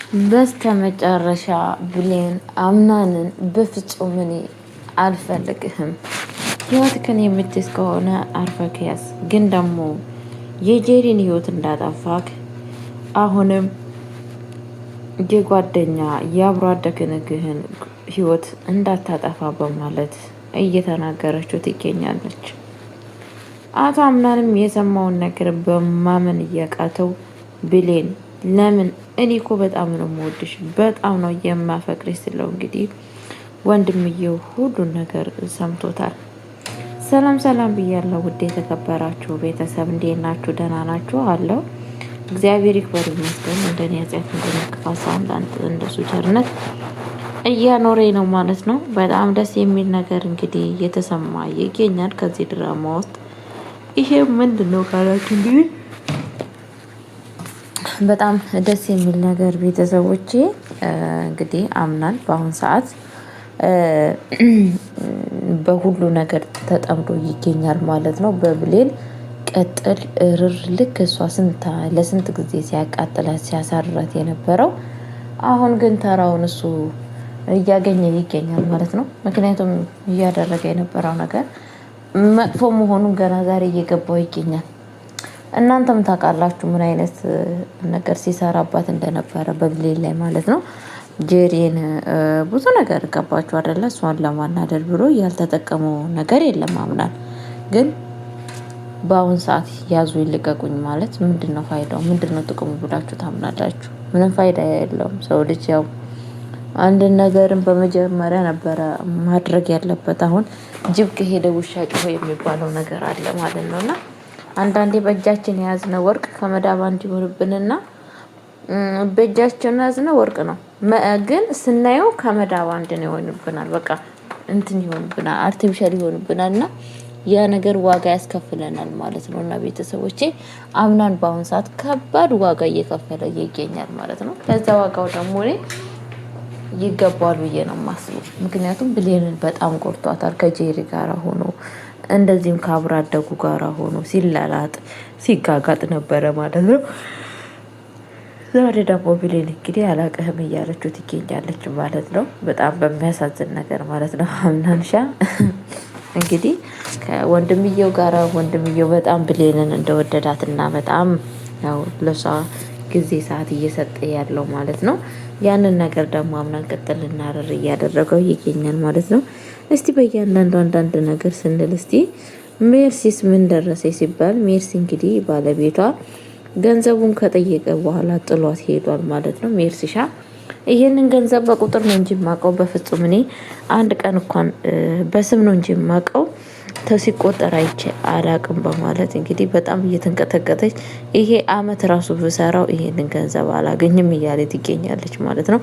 በስተመጨረሻ ብሌን አምናንን በፍጹም እኔ አልፈልግህም። ህይወትክን የምትይዝ ከሆነ አርፈክ ያዝ። ግን ደግሞ የጄሪን ህይወት እንዳጠፋክ አሁንም የጓደኛ የአብሮ አደግንግህን ህይወት እንዳታጠፋ በማለት እየተናገረችው ትገኛለች። አቶ አምናንም የሰማውን ነገር በማመን እያቃተው ብሌን ለምን እኔ እኮ በጣም ነው የምወድሽ በጣም ነው የማፈቅርሽ ስለው እንግዲህ ወንድምየው ሁሉን ነገር ሰምቶታል። ሰላም ሰላም ብያለሁ ውድ የተከበራችሁ ቤተሰብ እንዴት ናችሁ? ደህና ናችሁ? አለው እግዚአብሔር ይክበር ይመስገን። እንደኔ ያጽያት እንደሚከፋ ሳንዳንት እንደሱ ቸርነት እያኖረኝ ነው ማለት ነው። በጣም ደስ የሚል ነገር እንግዲህ እየተሰማ ይገኛል ከዚህ ድራማ ውስጥ። ይሄ ምንድነው ካላችሁ እንግዲህ በጣም ደስ የሚል ነገር ቤተሰቦቼ እንግዲህ አምናን በአሁን ሰዓት በሁሉ ነገር ተጠምዶ ይገኛል ማለት ነው። በብሌን ቀጥል እርር ልክ እሷ ለስንት ጊዜ ሲያቃጥላት ሲያሳርራት የነበረው አሁን ግን ተራውን እሱ እያገኘ ይገኛል ማለት ነው። ምክንያቱም እያደረገ የነበረው ነገር መጥፎ መሆኑን ገና ዛሬ እየገባው ይገኛል። እናንተም ታውቃላችሁ ምን አይነት ነገር ሲሰራባት እንደነበረ በብሌን ላይ ማለት ነው። ጄሪን ብዙ ነገር ገባችሁ አይደለ? እሷን ለማናደድ ብሎ ያልተጠቀመው ነገር የለም አምናል። ግን በአሁን ሰዓት ያዙ ይልቀቁኝ ማለት ምንድነው ፋይዳው? ምንድነው ጥቅሙ ብላችሁ ታምናላችሁ? ምንም ፋይዳ የለውም። ሰው ልጅ ያው አንድን ነገርን በመጀመሪያ ነበረ ማድረግ ያለበት። አሁን ጅብ ከሄደ ውሻ ጮኸ የሚባለው ነገር አለ ማለት ነውና አንዳንዴ በእጃችን የያዝነው ወርቅ ከመዳብ አንድ ይሆንብንና በእጃችን የያዝነው ወርቅ ነው ግን ስናየው ከመዳብ አንድ ነው ይሆንብናል። በቃ እንትን ይሆንብናል፣ አርቲፊሻል ይሆንብናል እና ያ ነገር ዋጋ ያስከፍለናል ማለት ነው። እና ቤተሰቦቼ አምናን በአሁን ሰዓት ከባድ ዋጋ እየከፈለ ይገኛል ማለት ነው። ለዛ ዋጋው ደግሞ እኔ ይገባል ብዬ ነው የማስበው። ምክንያቱም ብሌንን በጣም ቆርጧታል ከጄሪ ጋር ሆኖ እንደዚህም ከአብሮ አደጉ ጋራ ሆኖ ሲላላጥ ሲጋጋጥ ነበረ ማለት ነው። ዛሬ ደግሞ ብሌን እንግዲህ አላቅህም እያለችው ትገኛለች ማለት ነው። በጣም በሚያሳዝን ነገር ማለት ነው። አምናንሻ እንግዲህ ከወንድምየው ጋራ ወንድምየው በጣም ብሌንን እንደወደዳትና በጣም ያው ለሷ ጊዜ ሰዓት እየሰጠ ያለው ማለት ነው። ያንን ነገር ደግሞ አምናን ቅጥል እናረር እያደረገው ይገኛል ማለት ነው። እስቲ በእያንዳንዱ አንዳንድ ነገር ስንል እስቲ ሜርሲስ ምን ደረሰ ሲባል ሜርሲ እንግዲህ ባለቤቷ ገንዘቡን ከጠየቀ በኋላ ጥሏት ሄዷል ማለት ነው። ሜርሲሻ ይሄንን ገንዘብ በቁጥር ነው እንጂ ማቀው በፍጹም እኔ አንድ ቀን እንኳን በስም ነው እንጂ ማቀው ሲቆጠር አይቼ አላቅም በማለት እንግዲህ በጣም እየተንቀጠቀጠች ይሄ አመት ራሱ ብሰራው ይሄንን ገንዘብ አላገኝም እያለ ትገኛለች ማለት ነው።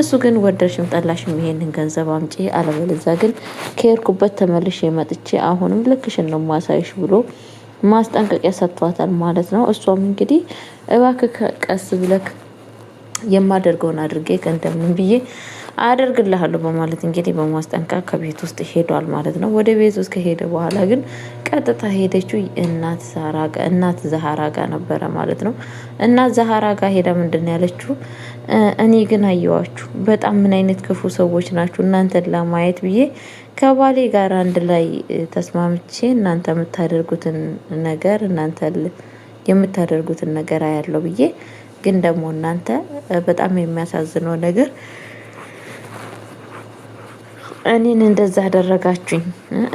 እሱ ግን ወደድሽም ጠላሽም ይሄንን ገንዘብ አምጪ አለበለዚያ ግን ከሄድኩበት ተመልሼ መጥቼ አሁንም ልክሽን ነው ማሳይሽ ብሎ ማስጠንቀቂያ ሰጥቷታል ማለት ነው። እሷም እንግዲህ እባክህ ቀስ ብለክ የማደርገውን አድርጌ እንደምን ብዬ አደርግልሃለሁ በማለት እንግዲህ በማስጠንቀቅ ከቤት ውስጥ ሄዷል ማለት ነው። ወደ ቤት ውስጥ ከሄደ በኋላ ግን ቀጥታ ሄደችው እናት ዛሃራ ጋር ነበረ ማለት ነው። እናት ዛሃራ ጋር ሄዳ ምንድን ያለችው እኔ ግን አየዋችሁ በጣም ምን አይነት ክፉ ሰዎች ናችሁ እናንተን ለማየት ብዬ ከባሌ ጋር አንድ ላይ ተስማምቼ እናንተ የምታደርጉትን ነገር አያለው ብዬ ግን ደግሞ እናንተ በጣም የሚያሳዝነው ነገር እኔን እንደዛ አደረጋችሁኝ።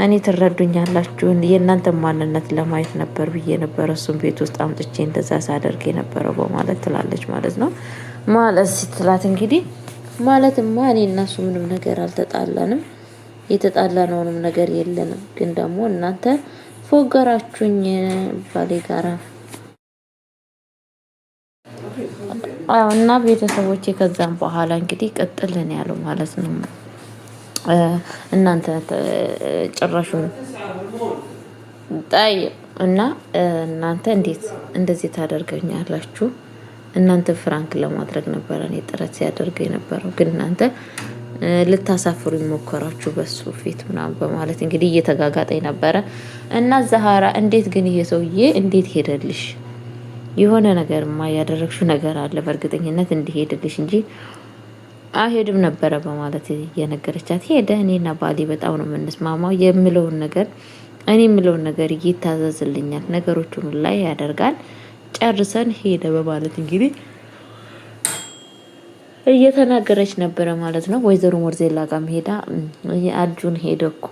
እኔ ትረዱኛላችሁ የእናንተ ማንነት ለማየት ነበር ብዬ ነበር እሱም ቤት ውስጥ አምጥቼ እንደዛ ሳደርግ የነበረው በማለት ትላለች ማለት ነው። ማለት ስትላት እንግዲህ ማለትማ እኔ እና እሱ ምንም ነገር አልተጣላንም የተጣላነውንም ነገር የለንም። ግን ደግሞ እናንተ ፎገራችሁኝ ባሌ ጋራ እና ቤተሰቦቼ ከዛም በኋላ እንግዲህ ቀጥልን ያለው ማለት ነው። እናንተ ጭራሹን ጣይ እና እናንተ እንዴት እንደዚህ ታደርገኛላችሁ? እናንተ ፍራንክ ለማድረግ ነበር እኔ ጥረት ሲያደርግ የነበረው ግን እናንተ ልታሳፍሩ ሞከራችሁ በሱ ፊት ምናምን በማለት እንግዲህ እየተጋጋጠኝ ነበረ። እና ዛሃራ እንዴት ግን ይሄ ሰውዬ እንዴት ሄደልሽ? የሆነ ነገርማ ያደረግሽው ነገር አለ በእርግጠኝነት እንዲሄድልሽ እንጂ አይሄድም ነበረ በማለት የነገረቻት ሄደ። እኔና ባሌ በጣም ነው የምንስማማው የምለውን ነገር እኔ የምለውን ነገር ይታዘዝልኛል፣ ነገሮቹን ላይ ያደርጋል፣ ጨርሰን ሄደ በማለት እንግዲህ እየተናገረች ነበረ ማለት ነው። ወይዘሮ ሞርዜላ ጋር ሄዳ አጁን ሄደ እኮ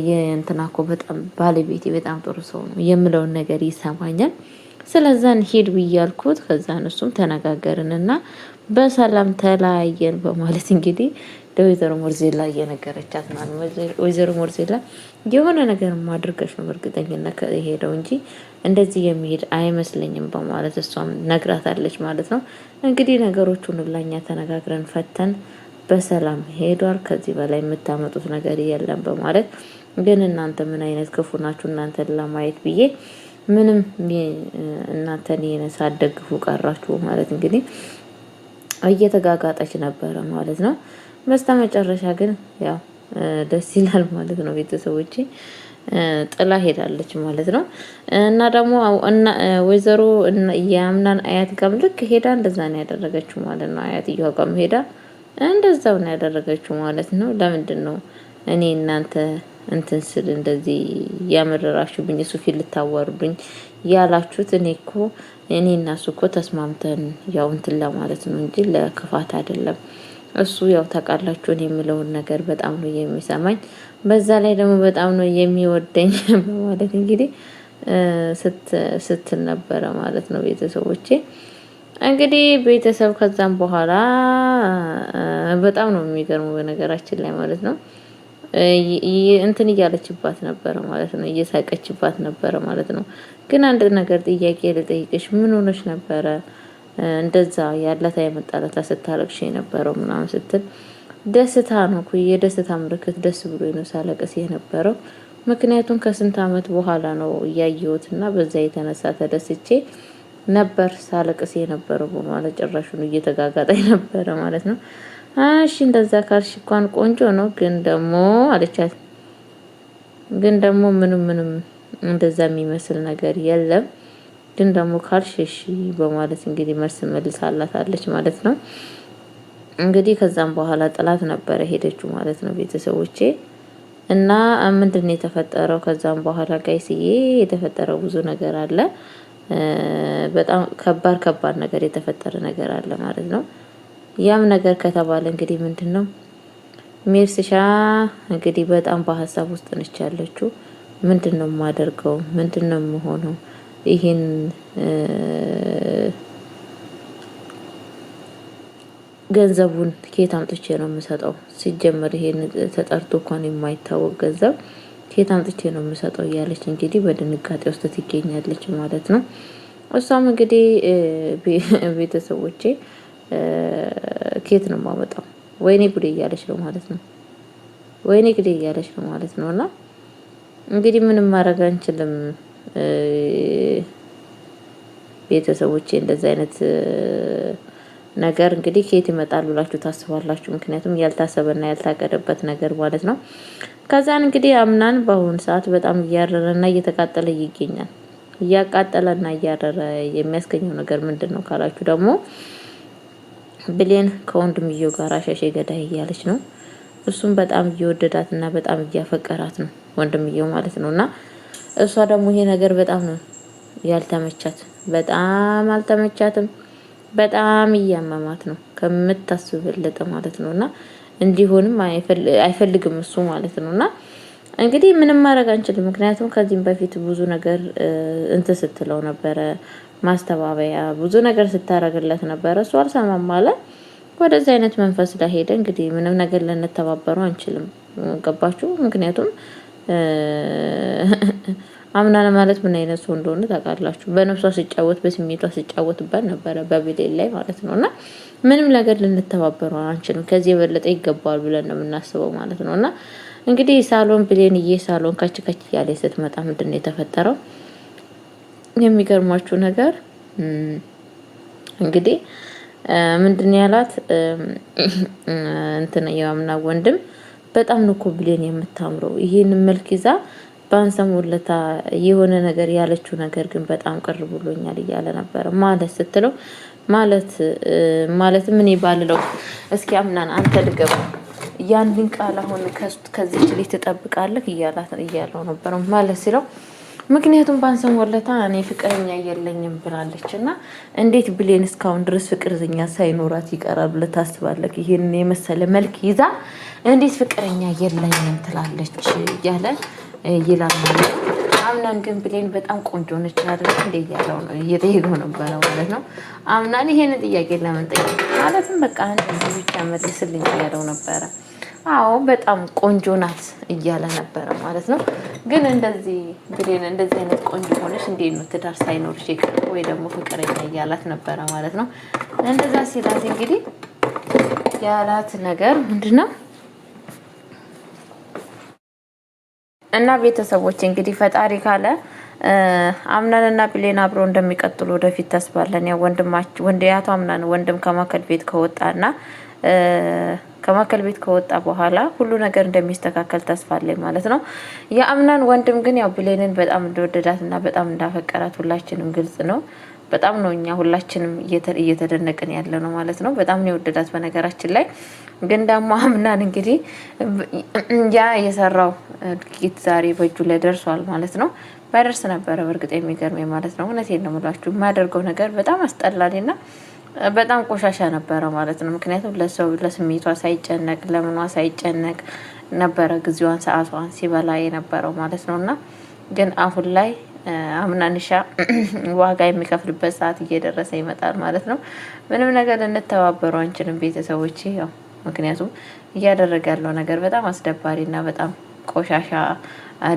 የእንትና እኮ በጣም ባለቤቴ በጣም ጥሩ ሰው ነው የምለውን ነገር ይሰማኛል፣ ስለዛን ሄድ ብያልኩት ከዛን እሱም ተነጋገርንና በሰላም ተለያየን በማለት እንግዲህ ለወይዘሮ ሞርዜላ እየነገረቻት ማለት ነው። ወይዘሮ ሞርዜላ የሆነ ነገር ማድረገሽ ነው በእርግጠኝነት ከሄደው እንጂ እንደዚህ የሚሄድ አይመስለኝም በማለት እሷም ነግራታለች ማለት ነው። እንግዲህ ነገሮቹን ሁላኛ ተነጋግረን ፈተን በሰላም ሄዷል። ከዚህ በላይ የምታመጡት ነገር የለም በማለት ግን እናንተ ምን አይነት ክፉ ናችሁ እናንተን ለማየት ብዬ ምንም እናንተን ሳትደግፉ ቀራችሁ ማለት እንግዲህ እየተጋጋጠች ነበረ ማለት ነው። በስተመጨረሻ ግን ያው ደስ ይላል ማለት ነው። ቤተሰቦቼ ጥላ ሄዳለች ማለት ነው። እና ደግሞ ወይዘሮ የአምናን አያት ጋም ልክ ሄዳ እንደዛ ነው ያደረገችው ማለት ነው። አያትየዋ ጋም ሄዳ እንደዛው ነው ያደረገችው ማለት ነው። ለምንድን ነው እኔ እናንተ እንትን ስል እንደዚህ ያመረራችሁብኝ እሱ ፊት ልታዋሩብኝ ያላችሁት? እኔ እኮ እኔ እና እሱ እኮ ተስማምተን ያው እንትን ለማለት ነው እንጂ ለክፋት አይደለም። እሱ ያው ታውቃላችሁን የምለውን ነገር በጣም ነው የሚሰማኝ፣ በዛ ላይ ደግሞ በጣም ነው የሚወደኝ በማለት እንግዲህ ስትል ነበረ ማለት ነው። ቤተሰቦቼ እንግዲህ ቤተሰብ ከዛም በኋላ በጣም ነው የሚገርመው በነገራችን ላይ ማለት ነው። እንትን እያለችባት ነበረ ማለት ነው፣ እየሳቀችባት ነበረ ማለት ነው። ግን አንድ ነገር ጥያቄ ልጠይቅሽ፣ ምን ሆነሽ ነበረ እንደዛ ያለታ የመጣለታ ስታለቅሽ የነበረው ምናምን ስትል፣ ደስታ ነው እኮ የደስታ ምልክት፣ ደስ ብሎ ነው ሳለቅስ የነበረው ምክንያቱም ከስንት አመት በኋላ ነው እያየሁትና በዛ የተነሳ ተደስቼ ነበር ሳለቅስ የነበረው በማለት ጭራሹን እየተጋጋጠኝ ነበረ ማለት ነው። እሺ እንደዛ ካልሽ እንኳን ቆንጆ ነው፣ ግን ደግሞ አለቻት፣ ግን ደግሞ ምንም እንደዛ የሚመስል ነገር የለም፣ ግን ደግሞ ካልሽ እሺ በማለት እንግዲህ መልስ መልሳላታለች ማለት ነው። እንግዲህ ከዛም በኋላ ጥላት ነበረ ሄደችው ማለት ነው ቤተሰቦቼ። እና ምንድነው የተፈጠረው? ከዛም በኋላ ጋይስዬ የተፈጠረው ብዙ ነገር አለ። በጣም ከባድ ነገር የተፈጠረ ነገር አለ ማለት ነው። ያም ነገር ከተባለ እንግዲህ ምንድነው ሜርስሻ እንግዲህ በጣም በሀሳብ ውስጥ ነች ያለችው። ምንድነው የማደርገው? ምንድነው የምሆነው? ይሄን ገንዘቡን ከየት አምጥቼ ነው የምሰጠው? ሲጀመር ይሄን ተጠርቶ እንኳን የማይታወቅ ገንዘብ ከየት አምጥቼ ነው የምሰጠው እያለች እንግዲህ በድንጋጤ ውስጥ ትገኛለች ማለት ነው። እሷም እንግዲህ ቤተሰቦቼ ከየት ነው የማመጣው? ወይኔ ጉዴ እያለች ነው ማለት ነው። ወይኔ ጉዴ እያለች ነው ማለት ነው። እና እንግዲህ ምንም ማድረግ አንችልም ቤተሰቦቼ። እንደዚህ አይነት ነገር እንግዲህ ከየት ይመጣል ብላችሁ ታስባላችሁ? ምክንያቱም ያልታሰበና ያልታቀደበት ነገር ማለት ነው። ከዛን እንግዲህ አምናን በአሁኑ ሰዓት በጣም እያረረና እየተቃጠለ ይገኛል። እያቃጠለና እያረረ የሚያስገኘው ነገር ምንድን ነው ካላችሁ ደግሞ ብሌን ከወንድምየው ጋር ሸሼ ገዳይ እያለች ነው። እሱም በጣም እየወደዳትና በጣም እያፈቀራት ነው ወንድምየው ማለት ነው። እና እሷ ደግሞ ይሄ ነገር በጣም ነው ያልተመቻት፣ በጣም አልተመቻትም። በጣም እያመማት ነው ከምታስብልጥ ማለት ነው። እና እንዲሆንም አይፈልግም እሱ ማለት ነው። እና እንግዲህ ምንም ማድረግ አንችልም። ምክንያቱም ከዚህም በፊት ብዙ ነገር እንትን ስትለው ነበረ፣ ማስተባበያ ብዙ ነገር ስታረግለት ነበረ። እሱ አልሰማም አለ። ወደዚህ አይነት መንፈስ ላይ ሄደ። እንግዲህ ምንም ነገር ልንተባበሩ አንችልም። ገባችሁ? ምክንያቱም አምናን ማለት ምን አይነት ሰው እንደሆነ ታውቃላችሁ። በነፍሷ ሲጫወት በስሜቷ ሲጫወትበት ነበረ በብሌን ላይ ማለት ነው። እና ምንም ነገር ልንተባበሩ አንችልም። ከዚህ የበለጠ ይገባል ብለን ነው የምናስበው ማለት ነው። እና እንግዲህ ሳሎን ብሌንዬ ሳሎን ከች እያለ ስትመጣ ምንድን ነው የተፈጠረው? የሚገርማችሁ ነገር እንግዲህ ምንድን ያላት እንትን የአምና ወንድም በጣም ነው እኮ ብሌን የምታምረው፣ ይሄን መልክ ይዛ ባንሰሙለታ የሆነ ነገር ያለችው ነገር ግን በጣም ቅር ብሎኛል እያለ ነበረ። ማለት ስትለው ማለት ምን ይባልለው እስኪ አምናን አንተ ልገባ ያንድን ቃል አሁን ከዚች ልጅ ትጠብቃለህ እያለው ነበር ማለት ሲለው ምክንያቱም ባንሰሞለታ እኔ ፍቅረኛ የለኝም ብላለች እና እንዴት ብሌን እስካሁን ድረስ ፍቅረኛ ሳይኖራት ይቀራል ብለህ ታስባለህ? ይሄን የመሰለ መልክ ይዛ እንዴት ፍቅረኛ የለኝም ትላለች እያለ ይላል ማለት ነው። አምናን ግን ብሌን በጣም ቆንጆ ነች አይደል እንደ እያለው ነው እየጠየቀው ነበረ ማለት ነው። አምናን ይሄን ጥያቄ ለምን ጠየቅ ማለትም በቃ እንደዚህ ብቻ መልስልኝ እያለው ነበረ። አዎ በጣም ቆንጆ ናት እያለ ነበረ ማለት ነው። ግን እንደዚህ ብሌን እንደዚህ አይነት ቆንጆ ሆነሽ እንዴት ነው ትዳር ሳይኖርሽ ይቀር ወይ ደግሞ ፍቅረኛ እያላት ነበረ ማለት ነው። እንደዛ ሲላት እንግዲህ ያላት ነገር ምንድነው? እና ቤተሰቦች እንግዲህ ፈጣሪ ካለ አምናንና ብሌን አብረው እንደሚቀጥሉ ወደፊት ተስፋ አለን። ያው ወንድያቱ አምናን ወንድም ከማከል ቤት ከወጣና ከማከል ቤት ከወጣ በኋላ ሁሉ ነገር እንደሚስተካከል ተስፋ አለኝ ማለት ነው። የአምናን ወንድም ግን ያው ብሌንን በጣም እንደወደዳትና በጣም እንዳፈቀራት ሁላችንም ግልጽ ነው። በጣም ነው እኛ ሁላችንም እየተደነቅን ያለ ነው ማለት ነው። በጣም ነው የወደዳት በነገራችን ላይ። ግን ደግሞ አምናን እንግዲህ ያ የሰራው ድርጊት ዛሬ በእጁ ላይ ደርሷል ማለት ነው። ባይደርስ ነበረ በእርግጥ የሚገርመኝ ማለት ነው። እውነቴን ነው የምላችሁ የማደርገው ነገር በጣም አስጠላኝና በጣም ቆሻሻ ነበረ ማለት ነው። ምክንያቱም ለሰው ለስሜቷ ሳይጨነቅ ለምኗ ሳይጨነቅ ነበረ ጊዜዋን ሰዓቷን ሲበላ የነበረው ማለት ነው። እና ግን አሁን ላይ አምናንሻ ዋጋ የሚከፍልበት ሰዓት እየደረሰ ይመጣል ማለት ነው። ምንም ነገር ልንተባበሩ አንችልም ቤተሰቦቼ። ያው ምክንያቱም እያደረገ ያለው ነገር በጣም አስደባሪና በጣም ቆሻሻ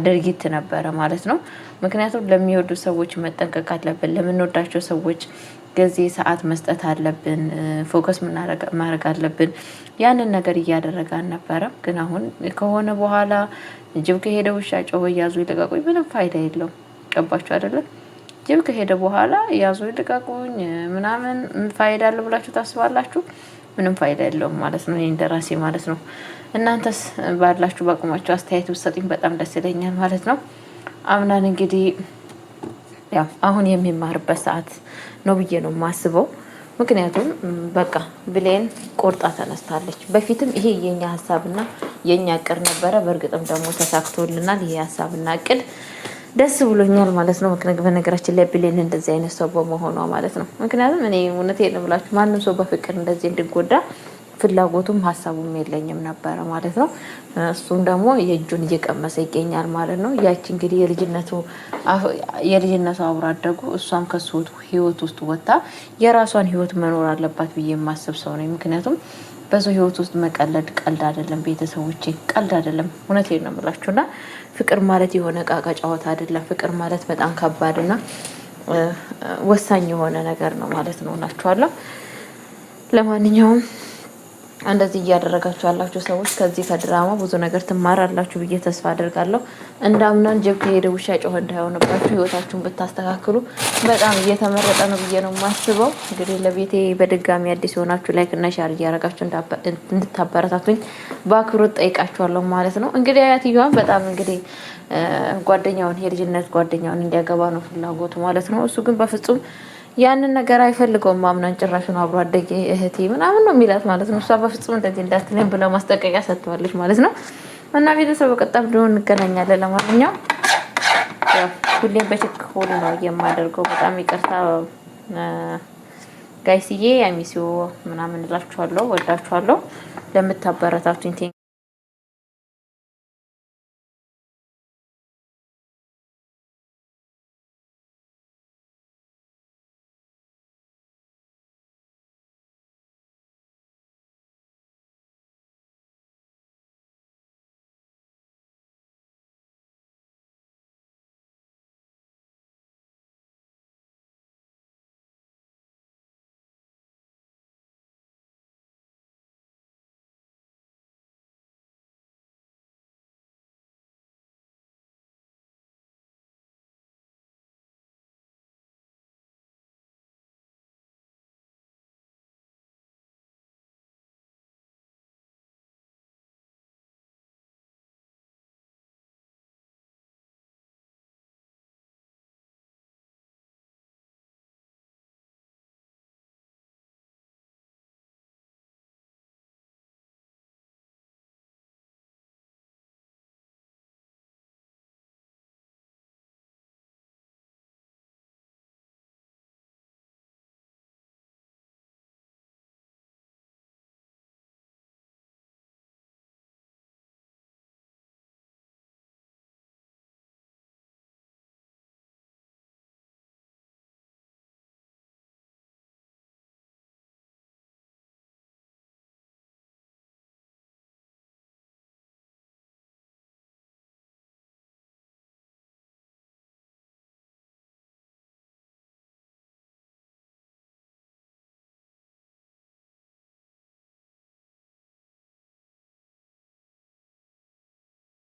ድርጊት ነበረ ማለት ነው። ምክንያቱም ለሚወዱ ሰዎች መጠንቀቅ አለብን። ለምንወዳቸው ሰዎች ጊዜ ሰዓት መስጠት አለብን። ፎከስ ማድረግ አለብን። ያንን ነገር እያደረገ አልነበረም። ግን አሁን ከሆነ በኋላ ጅብ ከሄደ ውሻ ጮኸ ያዙ ይልቀቁኝ ምንም ፋይዳ የለውም። ገባችሁ አይደለም? ጅብ ከሄደ በኋላ ያዙ ይልቀቁኝ ምናምን ፋይዳ አለው ብላችሁ ታስባላችሁ? ምንም ፋይዳ የለውም ማለት ነው። እኔ እንደራሴ ማለት ነው። እናንተስ ባላችሁ በአቅማችሁ አስተያየት ብትሰጡኝ በጣም ደስ ይለኛል ማለት ነው። አምናን እንግዲህ ያው አሁን የሚማርበት ሰዓት ነው ብዬ ነው የማስበው። ምክንያቱም በቃ ብሌን ቆርጣ ተነስታለች። በፊትም ይሄ የኛ ሀሳብና የኛ እቅድ ነበረ። በእርግጥም ደግሞ ተሳክቶልናል። ይሄ ሀሳብና እቅድ ደስ ብሎኛል ማለት ነው። ምክንያቱም በነገራችን ላይ ብሌን እንደዚህ አይነት ሰው በመሆኗ ማለት ነው። ምክንያቱም እኔ እውነቴን ነው ብላችሁ ማንም ሰው በፍቅር እንደዚህ እንድጎዳ ፍላጎቱም ሀሳቡም የለኝም ነበረ ማለት ነው። እሱም ደግሞ የእጁን እየቀመሰ ይገኛል ማለት ነው። ያቺ እንግዲህ የልጅነቱ አብሮ አደጉ እሷም ከሱ ህይወት ውስጥ ወጥታ የራሷን ህይወት መኖር አለባት ብዬ የማስብ ሰው ነኝ። ምክንያቱም በሰው ህይወት ውስጥ መቀለድ ቀልድ አይደለም ቤተሰቦቼ፣ ቀልድ አይደለም። እውነቴን ነው የምላችሁና ፍቅር ማለት የሆነ ዕቃ ጨዋታ አይደለም። ፍቅር ማለት በጣም ከባድና ወሳኝ የሆነ ነገር ነው ማለት ነው እላችኋለሁ። ለማንኛውም እንደዚህ እያደረጋችሁ ያላችሁ ሰዎች ከዚህ ከድራማ ብዙ ነገር ትማራላችሁ ብዬ ተስፋ አደርጋለሁ። እንደ አምናን ጅብ ከሄደ ውሻ ጮኸ እንዳይሆንባችሁ ህይወታችሁን ብታስተካክሉ በጣም እየተመረጠ ነው ብዬ ነው የማስበው። እንግዲህ ለቤቴ በድጋሚ አዲስ የሆናችሁ ላይክ እና ሼር እያደረጋችሁ እንድታበረታቱኝ በአክብሮት ጠይቃችኋለሁ ማለት ነው። እንግዲህ አያትየዋን በጣም እንግዲህ ጓደኛውን የልጅነት ጓደኛውን እንዲያገባ ነው ፍላጎቱ ማለት ነው። እሱ ግን በፍጹም ያንን ነገር አይፈልገውም። አምናን ጭራሹን አብሮ አደጌ እህቴ ምናምን ነው የሚላት ማለት ነው። እሷ በፍጹም እንደዚህ እንዳትለኝ ብላ ማስጠንቀቂያ ሰጥተዋለች ማለት ነው። እና ቤተሰብ በቀጣይ ቪዲዮ እንገናኛለን። ለማንኛውም ሁሌም በችኮላ ነው የማደርገው። በጣም ይቅርታ ጋይስዬ፣ አሚሲዮ ምናምን እላችኋለሁ። ወዳችኋለሁ ለምታበረታቱኝ